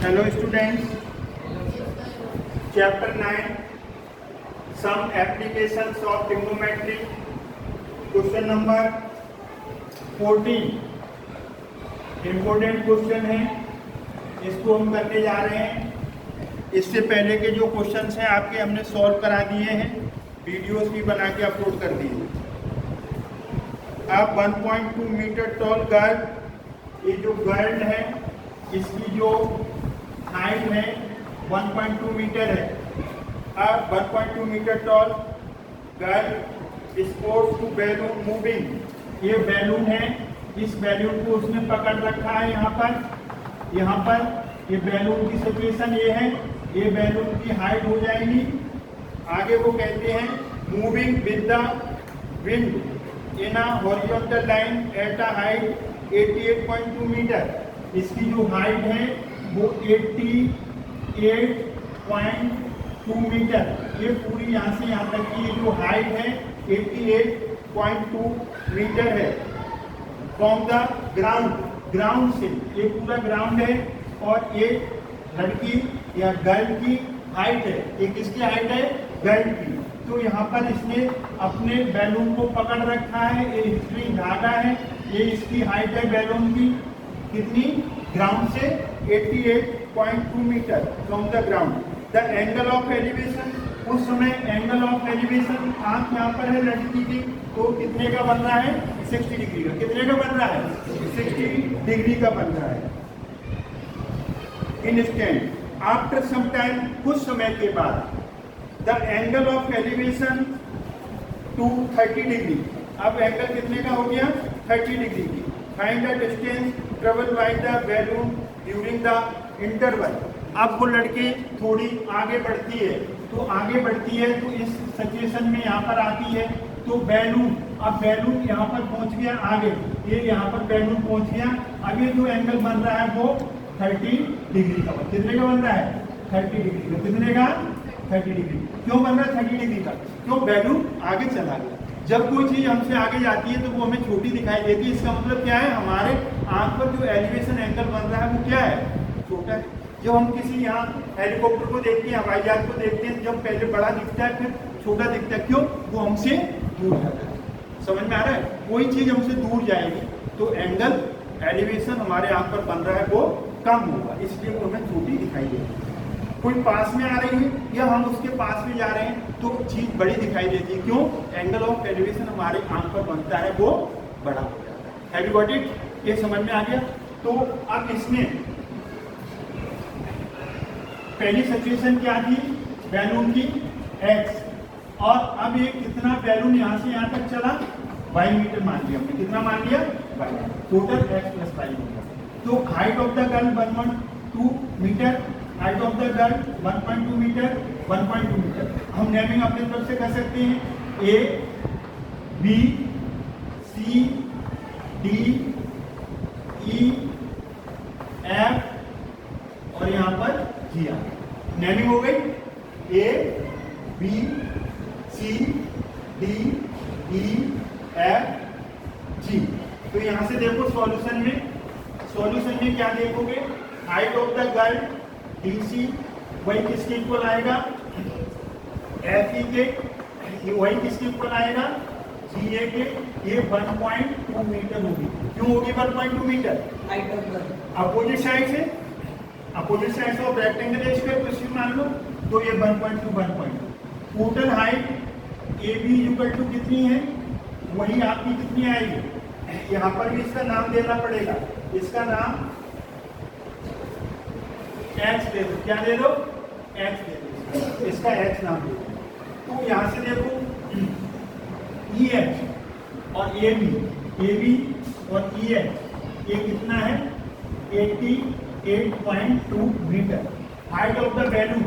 Hello students, chapter 9, some applications of trigonometry, question number 14, important question है, इसको हम करने जा रहे हैं। इससे पहले के जो क्वेश्चंस हैं आपके हमने सॉल्व करा दिए हैं, वीडियोस भी बना के अपलोड कर दिए। अब 1.2 मीटर टॉल गर्ल, ये जो गर्ल है इसकी जो हाइट है 1.2 मीटर है। अब 1.2 metre tall girl sports to balloon moving, ये बैलून है, इस बैलून को उसने पकड़ रखा है यहाँ पर ये बैलून की सिचुएशन ये है, ये बैलून की हाइट हो जाएगी। आगे वो कहते हैं moving with the wind in a horizontal line at a height 88.2 metre, इसकी जो हाइट है वो 88.2 मीटर, ये पूरी यहाँ से यहाँ तक की जो हाइट है 88.2 मीटर है। फ्रॉम द ग्राउंड से, ये पूरा ग्राउंड है और ये लड़की या गर्ल की हाइट है, ये किसकी हाइट है? गर्ल की। तो यहाँ पर इसने अपने बैलून को पकड़ रखा है, ये स्ट्रिंग धागा है, ये इसकी हाइट है बैलून की कितनी? ग्राउंड से 88.2 metre from the ground. The angle of elevation, उस समय एंगल ऑफ एलिवेशन आंख यहाँ पर है लड़की की, तो कितने का बन रहा है? 60 डिग्री का। कितने का बन रहा है? 60 डिग्री का बन रहा है। इंस्टेंट आफ्टर सम टाइम, कुछ समय के बाद, the angle of elevation to 30 degree, अब एंगल कितने का हो गया? 30 डिग्री की। Find the distance travel by the balloon during the interval. अब वो लड़की थोड़ी आगे बढ़ती है, तो इस सिचुएशन में यहाँ पर आती है, तो बैलून, अब बैलून यहाँ पर पहुँच गया आगे, ये यहाँ पर बैलून पहुँच गया। अब ये जो एंगल बन रहा है वो 30 डिग्री का। कितने का बन रहा है? 30 डिग्री का। कितने का? 30 डिग्री। क्यों बन रहा है 30 डिग्री का? क्यों? बैलून आगे चला गया। जब कोई चीज हमसे आगे जाती है तो वो हमें छोटी दिखाई देती है, इसका मतलब क्या है? हमारे आंख पर जो एलिवेशन एंगल बन रहा है वो क्या है? छोटा है। जब हम किसी यहाँ हेलीकॉप्टर को देखते हैं, हवाई जहाज को देखते हैं, जब पहले बड़ा दिखता है फिर छोटा दिखता है, क्यों? वो हमसे दूर जाता है। समझ में आ रहा है? कोई चीज हमसे दूर जाएगी तो एंगल एलिवेशन हमारे आंख पर बन रहा है वो कम होगा, इसलिए वो हमें छोटी दिखाई देगी। कोई पास में आ रही है या हम उसके पास में जा रहे हैं तो चीज बड़ी दिखाई देती है, क्यों? एंगल ऑफ एलिवेशन हमारे आंख पर बनता है वो बड़ा हो जाता है। Have you got it? ये समझ में आ गया? तो अब इसमें पहली सिचुएशन क्या थी? बैलून की x, और अब ये कितना बैलून यहाँ से यहाँ तक चला? y मीटर मान लिया हमने। कितना मान लिया? y। Total x plus y होगा। तो height of the girl 1.2 metre, height of the girl 1.2 metre, 1.2 metre. हम नेमिंग अपनी तरफ से कर सकते हैं, A, B, C, D, E, F और यहाँ पर G। नेमिंग हो गई A, B, C, D, E, F, G। तो यहाँ से देखो सॉल्यूशन में क्या देखोगे? Height of the girl DC वही किसके इक्वल आएगा? FE के। वही किसके इक्वल आएगा? GA के। ये 1.2 मीटर होगी। क्यों होगी 1.2 मीटर? अपोजिट साइड से ऑफ रेक्टेंगल स्क्वायर कुछ भी मान लो, तो ये 1.2। Total height AB equal to कितनी है? वही आपकी कितनी आएगी? यहाँ पर भी इसका नाम देना पड़ेगा, इसका नाम H दे दो। क्या दे दो? H दे दो, इसका H नाम दे दो। तो यहाँ से देखो EH और AB और EH ये कितना है? 88.2 metre. Height of the balloon,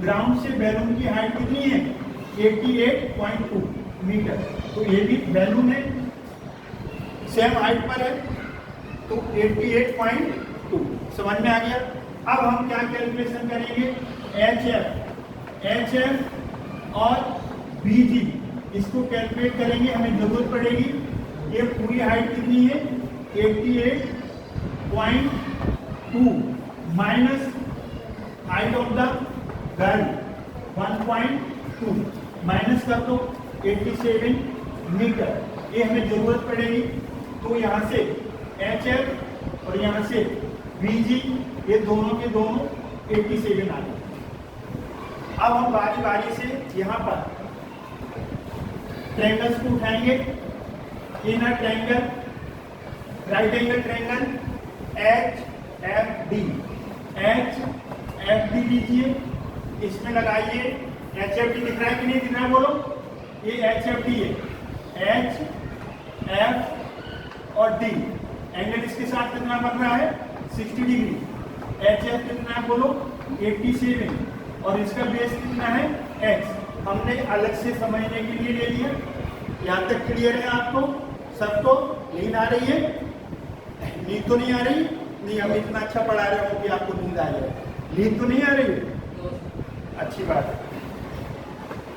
ground से बैलून की हाइट कितनी है? 88.2 मीटर। तो ये भी बैलून है, सेम हाइट पर है, तो 88.2। समझ में आ गया? अब हम क्या कैलकुलेशन करेंगे? HF और BG, इसको कैलकुलेट करेंगे, हमें जरूरत पड़ेगी। ये पूरी हाइट कितनी है? 88.2 2 minus height of the girl 1.2 minus कर दो 87 मीटर, ये हमें जरूरत पड़ेगी। तो यहाँ से HF और यहाँ से VG, ये दोनों के दोनों 87 आ गए। अब हम बारी बारी से यहाँ पर ट्रायंगल्स को उठाएंगे। Inner triangle, right angle triangle HFD, HFD लीजिए, इसमें लगाइए। HFD दिख रहा है कि नहीं दिख रहा है, बोलो। ये HFD है, H F और D, एंगल इसके साथ कितना बन रहा है 60 डिग्री। HF कितना है बोलो 87, और इसका बेस कितना है X। हमने अलग से समझने के लिए ले लिया। यहाँ तक क्लियर है आपको सबको? नींद आ रही है? नींद तो नहीं आ रही? नहीं, हम इतना अच्छा पढ़ा रहे हो कि आपको नींद आ जाए। नींद तो नहीं आ रही है? अच्छी बात है।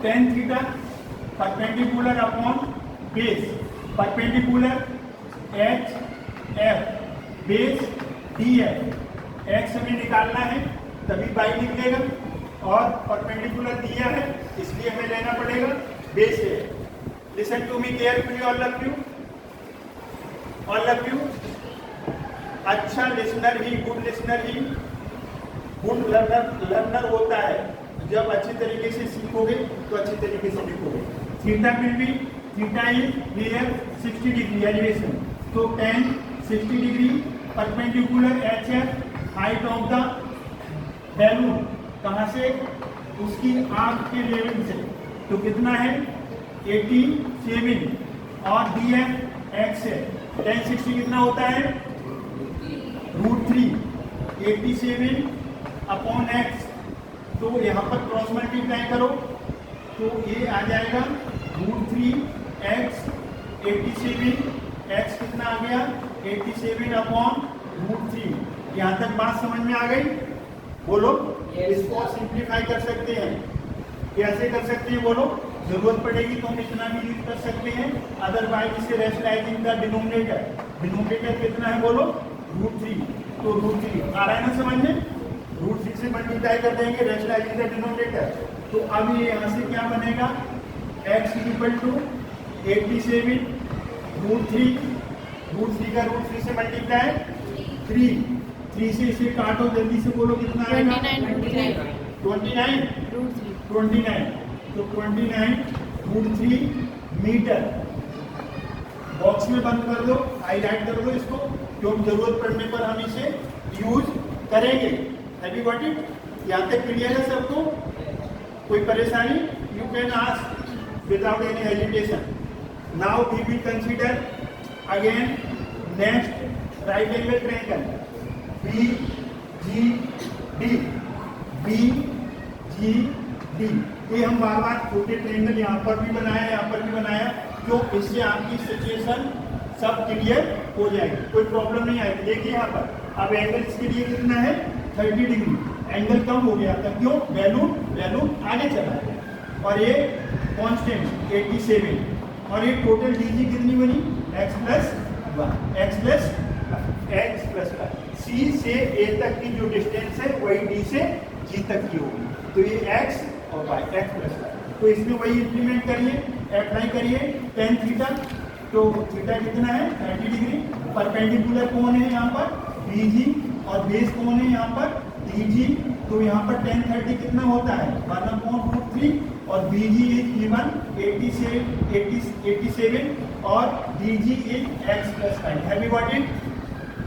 tan theta perpendicular upon base, perpendicular HF base DF, X हमें निकालना है तभी बाई निकलेगा, और परपेंडिकुलर दिया है इसलिए हमें लेना पड़ेगा बेस है। Listen to me carefully all of you, all of you. अच्छा लिसनर ही, गुड लिसनर ही गुड लर्नर होता है। जब अच्छी तरीके से सीखोगे तो अच्छी तरीके से लिखोगे। Theta will be, theta is here 60 degree elevation, तो tan 60 degree perpendicular HF height of the balloon, कहाँ से? उसकी आंख के लेवल से, तो कितना है 87, और DF X है। tan 60 कितना होता है √3, 87 अपॉन X, तो यहाँ पर क्रॉस मल्टीप्लाई करो तो ये आ जाएगा √3x 87, x कितना आ गया 87 अपॉन √3। यहाँ तक बात समझ में आ गई? बोलो। इसको सिंप्लीफाई कर सकते हैं, कैसे कर सकते हैं बोलो? जरूरत पड़ेगी तो हम इतना भी यूज कर सकते हैं, अदरवाइज इसे रेशनलाइजिंग द डिनोमिनेटर, डिनोमिनेटर कितना है बोलो √3, तो √3 आ रहा है ना समझ में? √3 से मल्टीप्लाई कर देंगे, रेशनलाइजिंग द डिनोमिनेटर। तो अब ये यहाँ से क्या बनेगा x इक्वल टू 87 √3 का √3 से मल्टीप्लाई 3 से इसे काटो जल्दी से, बोलो कितना आएगा 29 तो 29 √3 मीटर। बॉक्स में बंद कर दो, हाईलाइट कर दो इसको, क्योंकि जरूरत पड़ने पर हम इसे यूज करेंगे। Have you got it? यहाँ तक क्लियर है सबको? कोई परेशानी? You can ask without any hesitation. Now we will consider again next right angle triangle BGD। ये हम बार बार छोटे ट्रायंगल यहाँ पर भी बनाया, यहाँ पर भी बनाया, जो इससे आपकी सिचुएशन सब क्लियर हो जाएगी, कोई प्रॉब्लम नहीं आएगी। देखिए यहाँ पर अब एंगल इसके लिए कितना है 30 डिग्री, एंगल कम हो गया था, क्यों? वैल्यू आगे चला है, और ये कांस्टेंट 87, और ये टोटल डीजी कितनी बनी x प्लस 1 C से A तक की जो डिस्टेंस है वही D से G तक की होगी, तो ये x और y x प्लस 1, तो इसमें वही इंप्लीमेंट करिए, अप्लाई करिए tan थीटा, तो थीटा कितना है 30 डिग्री, परपेंडिकुलर कौन है यहाँ पर BG, और बेस कौन है यहाँ पर DG, तो यहाँ पर tan 30 कितना होता है 1/√3, और BG इज गिवन 87 और DG is x plus 5। Have you got it?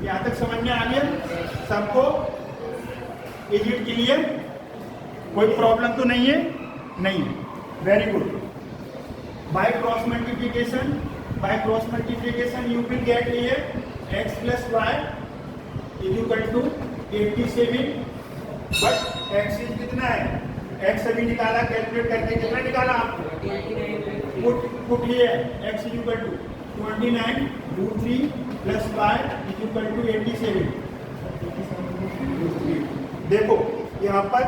यहाँ तक समझ में आ गया सबको? Is it clear? कोई प्रॉब्लम तो नहीं है? नहीं, very good. By cross multiplication you will get here x plus y is equal to 87, but x is कितना है? x अभी निकाला, कैलकुलेट करके कितना निकाला आपने? Put here x is equal to 29 √3 plus y is equal to 87। देखो यहाँ पर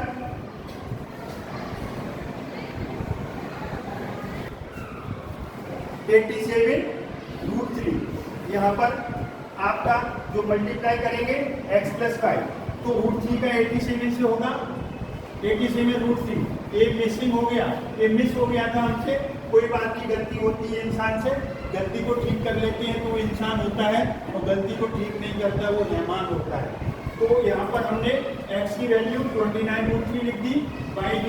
√3, यहाँ पर आपका जो मल्टीप्लाई करेंगे x प्लस 5, तो √3 का 87 से होगा, 87 √3, एक मिसिंग हो गया, ये मिस हो गया था हमसे, कोई बात की गलती होती है इंसान से, गलती को ठीक कर लेते हैं तो वो इंसान होता है, और गलती को ठीक नहीं करता वो मेहमान होता है। तो यहाँ पर हमने x की वैल्यू 29√3 लिख दी, y =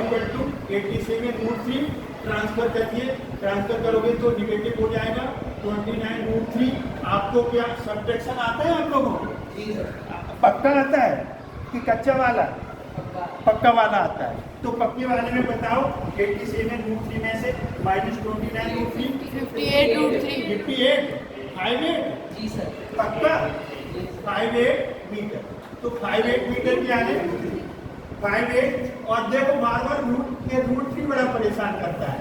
87√3, ट्रांसफर करिए, ट्रांसफर करोगे तो निगेटिव हो जाएगा 29√3। आपको क्या सब्ट्रैक्शन आता है आप लोगों को? जी सर। पक्का आता है कि कच्चा वाला? पक्का वाला आता है। तो पक्के वाले में बताओ 87√3 में से -29√3 58√3 58 58 जी सर। पक्का 58 मीटर। तो 58 मीटर क्या है? 58। और देखो बार बार √3 बड़ा परेशान करता है,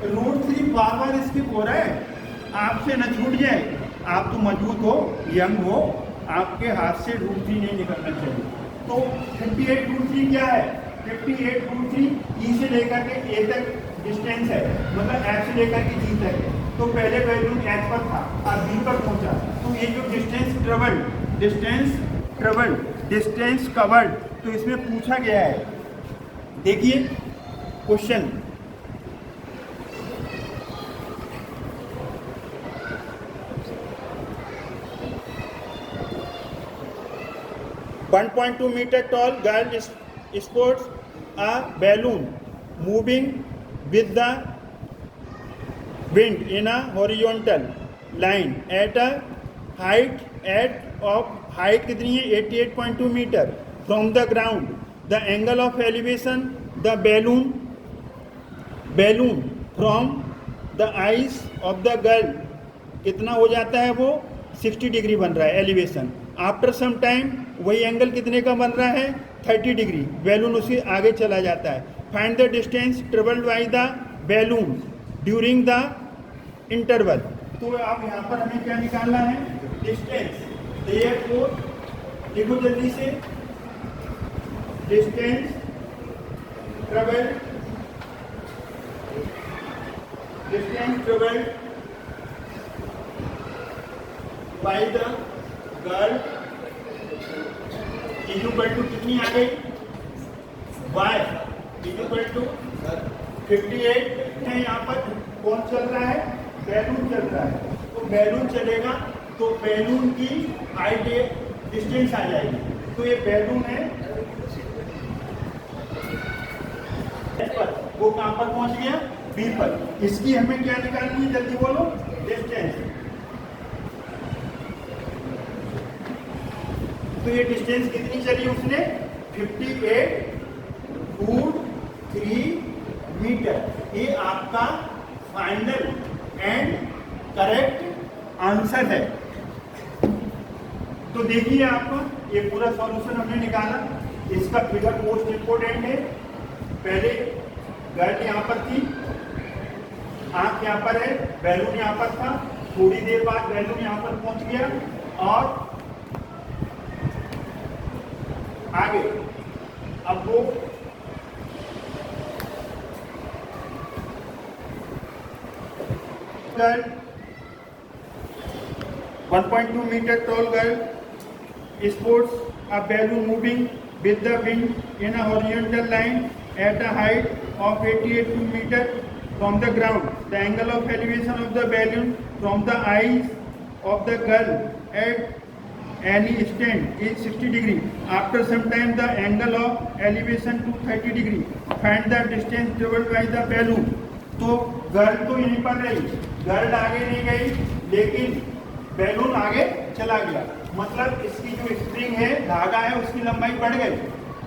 √3 बार बार स्किप हो रहा है, आपसे न छूट जाए। आप तो मजबूत हो, यंग हो, आपके हाथ से √3 नहीं निकलना चाहिए। तो 58√3 क्या है? 58√3 ई से लेकर के ए तक डिस्टेंस है, मतलब एच से लेकर के जी तक है। तो पहले वैल्यू एच पर था और बी पर पहुंचा, तो ये जो डिस्टेंस ट्रेवल्ड, डिस्टेंस कवर्ड, तो इसमें पूछा गया है, देखिए question, .2 meter tall girl sports a balloon moving with the wind in a horizontal line at a height कितनी है? 88.2 metre from the ground. The angle of elevation the balloon from the eyes of the girl कितना हो जाता है? वो 60 degree बन रहा है एलिवेशन। आफ्टर सम टाइम वही एंगल कितने का बन रहा है? 30 डिग्री। बैलून उसके आगे चला जाता है। Find the distance travelled by the balloon during the interval. तो अब यहाँ पर हमें क्या निकालना है? डिस्टेंस। देयरफॉर देखो जल्दी से, distance travelled by the girl equal to कितनी आ गई? y इक्वल टू 58 है। यहाँ पर कौन चल रहा है? बैलून चल रहा है। तो बैलून चलेगा तो बैलून की हाइट डिस्टेंस आ जाएगी। तो ये बैलून है, वो कहाँ पर पहुंच गया? बी पर। इसकी हमें क्या निकालनी है? जल्दी बोलो। डिस्टेंस। तो ये डिस्टेंस कितनी चली उसने? 58.3 मीटर। ये आपका फाइनल एंड करेक्ट आंसर है। तो देखिए आपको ये पूरा सॉल्यूशन हमने निकाला। इसका फिगर मोस्ट इंपोर्टेंट है। पहले गर्ल यहाँ पर थी, आंख यहाँ पर है, बैलून यहाँ पर था, थोड़ी देर बाद बैलून यहाँ पर पहुंच गया और आगे। अब वो girl 1.2 meter tall girl sports a balloon moving with the wind in a horizontal line at a height of 88 meter from the ground. The angle of elevation of the balloon from the eyes of the girl at any stand is 60 degree. After some time the angle of elevation to 30 degree. Find the distance traveled by the balloon. तो girl तो यहीं पर रही, girl आगे नहीं गई, लेकिन balloon आगे चला गया। मतलब इसकी जो स्प्रिंग है, धागा है, उसकी लंबाई बढ़ गई।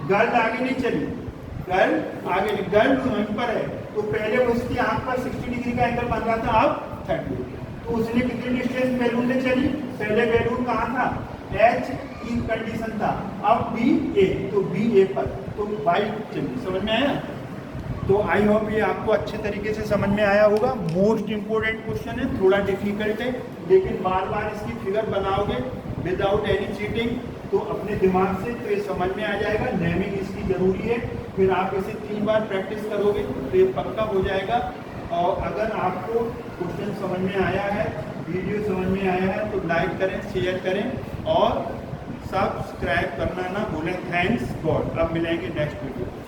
गर्ल आगे नहीं चली, गर्ल वहीं पर है। तो पहले उसकी आंख पर 60 डिग्री का एंगल बन रहा था, अब 30। तो उसने कितनी डिस्टेंस बैलून से चली? पहले बैलून कहाँ था? एच ई कंडीशन था, अब बी ए, तो बी ए पर, तो वाई चली। समझ में आया? तो आई होप ये आपको अच्छे तरीके से समझ में आया होगा। मोस्ट इंपोर्टेंट क्वेश्चन है, थोड़ा डिफिकल्ट है, लेकिन बार बार इसकी फिगर बनाओगे विदाउट एनी चीटिंग तो अपने दिमाग से तो ये समझ में आ जाएगा। नेमिंग इसकी ज़रूरी है, फिर आप इसे 3 बार प्रैक्टिस करोगे तो ये पक्का हो जाएगा। और अगर आपको क्वेश्चन समझ में आया है वीडियो समझ में आया है तो लाइक करें, शेयर करें और सब्सक्राइब करना ना भूलें। Thanks God. अब मिलेंगे नेक्स्ट वीडियो।